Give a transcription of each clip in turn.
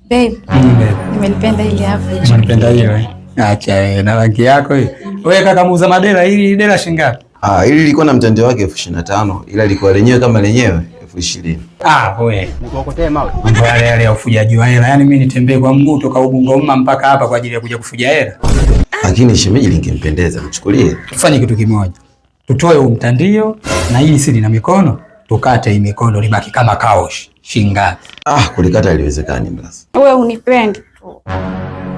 Babe, nimelipenda hili hapa. Unalipenda hilo eh? Acha na rangi yako hii. Wewe kaka muuza madera, hili dera shilingi ngapi? Hili lilikuwa na mtandao wake 25,000 ila lilikuwa lenyewe kama lenyewe 20,000. Wewe. Nikokotee mawe. Mambo yale ya ufujaji wa hela. Yaani mimi nitembee kwa mguu toka Ubungo mpaka hapa kwa ajili ya kuja kufuja hela. Lakini shemeji lingempendeza mchukulie. Tufanye kitu kimoja. Tutoe huu mtandio na hii siri na mikono, tukate hii mikono libaki kama kaoshi. Shilingi ngapi? Kulikata haliwezekani basi. Wewe unipendi tu.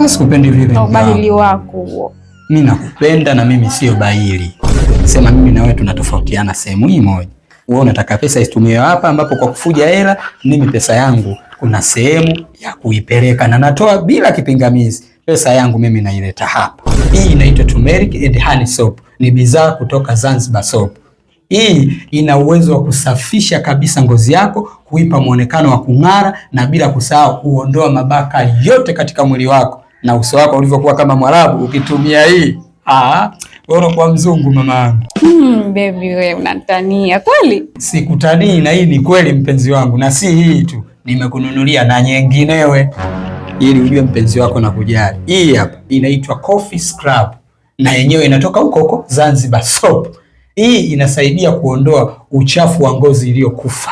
Sikupendi vipi? Ubahili wako huo. Mimi nakupenda na mimi sio bahili. Sema mimi na wewe tunatofautiana sehemu hii moja. Wewe unataka pesa isitumiwe hapa ambapo kwa kufuja hela, mimi pesa yangu kuna sehemu ya kuipeleka na natoa bila kipingamizi. Pesa yangu mimi naileta hapa. Hii inaitwa turmeric and honey soap. Ni bidhaa kutoka Zanzibar soap. Hii ina uwezo wa kusafisha kabisa ngozi yako, kuipa muonekano wa kung'ara na bila kusahau kuondoa mabaka yote katika mwili wako na uso wako ulivyokuwa kama Mwarabu ukitumia hii. Wewe unakuwa mzungu mama yangu. Baby wewe unatania kweli? Sikutanii na hii ni kweli mpenzi wangu, na si hii tu. Nimekununulia na nyinginewe ili ujue mpenzi wako na kujali. Hii hapa inaitwa coffee scrub na yenyewe inatoka huko Zanzibar soap. Hii inasaidia kuondoa uchafu wa ngozi iliyokufa.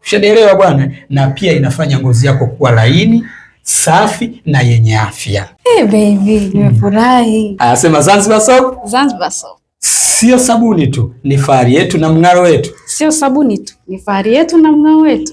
Ushaelewa bwana? Na pia inafanya ngozi yako kuwa laini, safi na yenye afya. Baby, nimefurahi. Sema Zanzibar soap. Zanzibar soap. Sio sabuni tu, ni fahari yetu na mng'aro wetu. Sio sabuni tu, ni fahari yetu na mng'aro wetu.